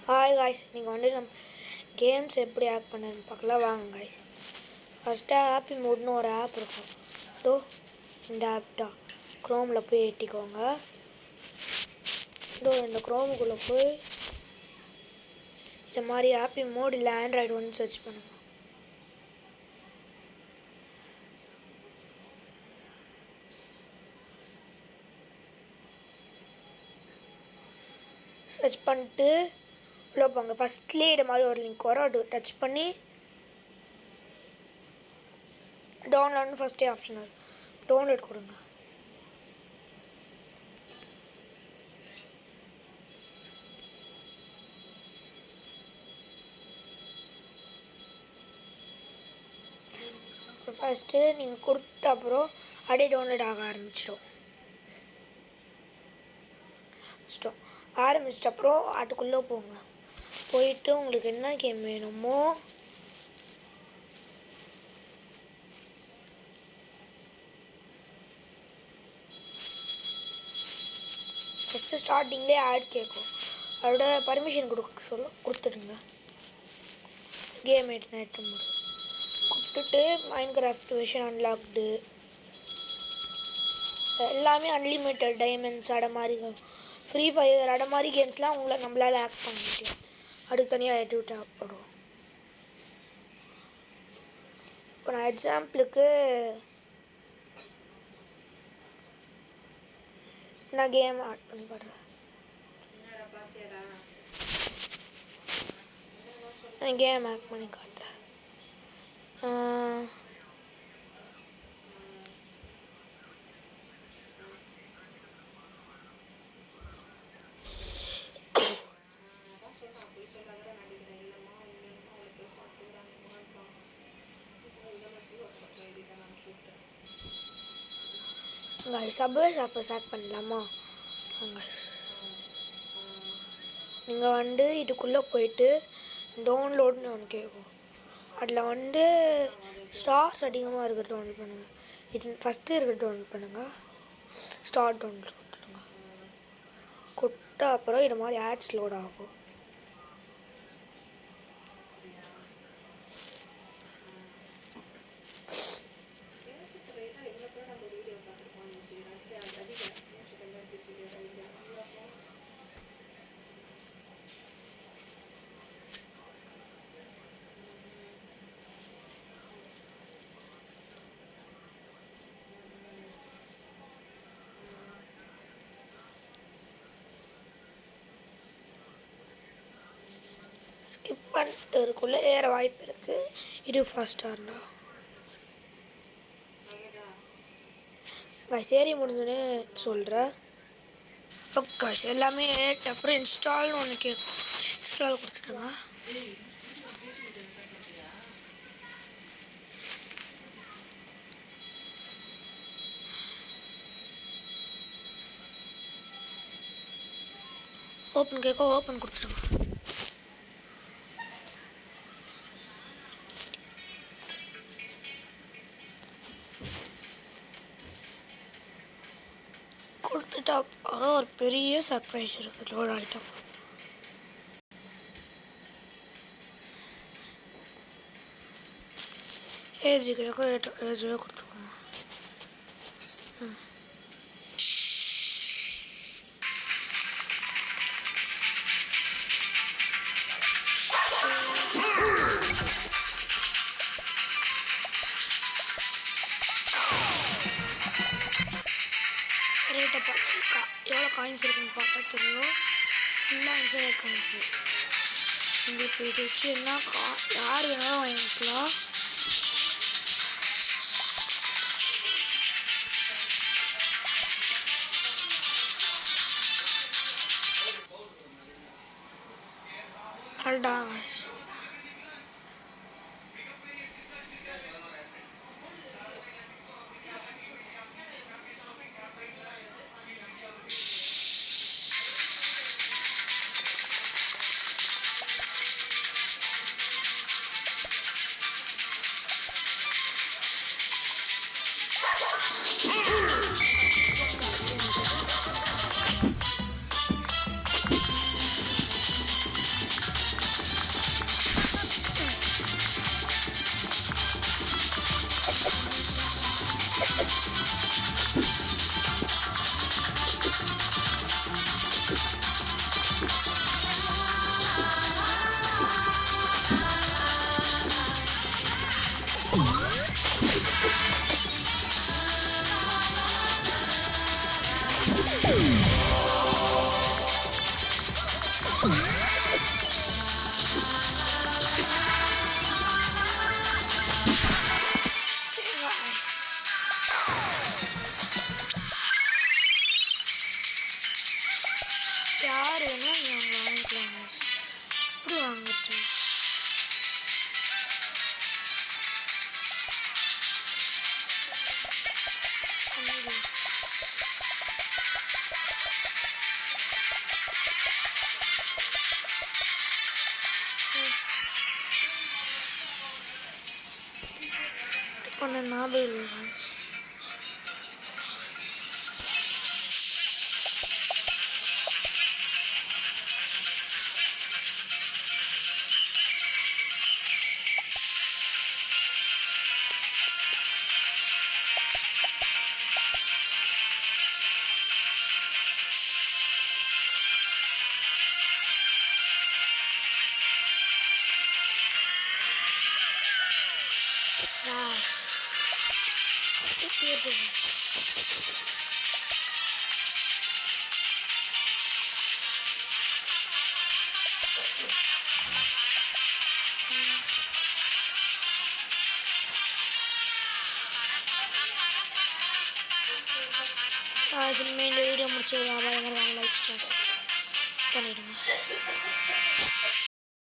Hi guys, நீங்கள் நம்ம games எப்படி ஆட் பண்ணுன்னு பார்க்கலாம் வாங்க காய்ஸ். ஃபஸ்ட்டு ஹாப்பி மோட்னு ஒரு ஆப் இருக்கும். இதோ இந்த ஆப் தான். க்ரோமில் போய் ஏற்றிக்கோங்க. இதோ இந்த க்ரோமுக்குள்ளே போய் இந்த மாதிரி ஹாப்பி மோட் இல்லை ஆண்ட்ராய்டு ஒன்று சர்ச் பண்ணுங்கள். சர்ச் பண்ணிட்டு உள்ள போங்க. ஃபஸ்ட்லேயே இது மாதிரி ஒரு லிங்க் வரும், அது டச் பண்ணி டவுன்லோட்னு ஃபஸ்ட்டே ஆப்ஷன் வரும், டவுன்லோட் கொடுங்க. ஃபஸ்ட்டு நீங்கள் கொடுத்த அப்புறம் அப்படியே டவுன்லோட் ஆக ஆரம்பிச்சிடும். ஆரம்பிச்சிட்ட அப்புறம் அதுக்குள்ளே போங்க. போயிட்டு உங்களுக்கு என்ன கேம் வேணுமோ ஃபஸ்ட்டு ஸ்டார்டிங்லேயே ஆட் கேட்கும், அதோட பர்மிஷன் கொடுத்துடுங்க. கேம் ஏற்றும் போது கொடுத்துட்டு மைன்கிராஃப்ட் வெர்ஷன் அன்லாக்டு எல்லாமே அன்லிமிட்டட் டைமண்ட்ஸ் அட மாதிரி ஃப்ரீ ஃபயர் அட மாதிரி கேம்ஸ்லாம் நம்மளால் ஆக்ட் பண்ண முடியும். அதுக்கு தனியாக ஏற்றி தேவைப்படும். இப்போ நான் எக்ஸாம்பிளுக்கு நான் கேம் ஆட் பண்ணி பாடுறேன். நான் கேம் ஆட் பண்ணி காட்டுறேன். சப்வே சர்ஃபர்ஸ் ஆட் பண்ணலாமா? நீங்கள் இதுக்குள்ளே போயிட்டு டவுன்லோட்னு ஒன்று கேட்கும். அதில் ஸ்டார்ஸ் அதிகமாக இருக்கிறது டவுன்லோட் பண்ணுங்கள். இது ஃபஸ்ட்டு இருக்கிறது டவுன்லோட் பண்ணுங்கள். ஸ்டார் டவுன்லோட் கொடுத்துடுங்க. கொடுத்த அப்புறம் இது மாதிரி ஆட்ஸ் லோட் ஆகும். ஸ்கிப் பண்ணிட்டு இருக்குள்ளே ஏற வாய்ப்பு இருக்குது. இது ஃபாஸ்ட்டாக இருந்தால் சரி முடிஞ்சோடனே சொல்கிறேன். ஓகே, எல்லாமே அப்புறம் இன்ஸ்டால்னு ஒன்று கேட்கும். இன்ஸ்டால் கொடுத்துட்டுங்க. ஓப்பன் கேட்கும், ஓப்பன் கொடுத்துட்டுங்க. கொடுத்துட்டு அப்புறம் ஒரு பெரிய சர்ப்ரைஸ் இருக்குது. லோட் ஆகிட்டோம். ஏஜிக்கு ஏஜியாக கொடுத்துக்கோங்க. ரேட்டை பார்த்து எவ்வளோ காயின்ஸ் இருக்குன்னு பார்த்தா தெரியும். ஃபுல்லாக இன்சைட் காயின்ஸு. இங்கே இப்போ இது வச்சு என்ன யார் வேணாலும் வாங்கிக்கலாம். அடா யார் வேணால் நீங்கள் வாங்கிக்கலாங்க. இப்படி வாங்கிட்டு பண்ண ஞாபகம் இல்லை. இந்த வீடியோ முடிச்சு பயங்கரமாக லைக் பண்ணிவிடுங்க.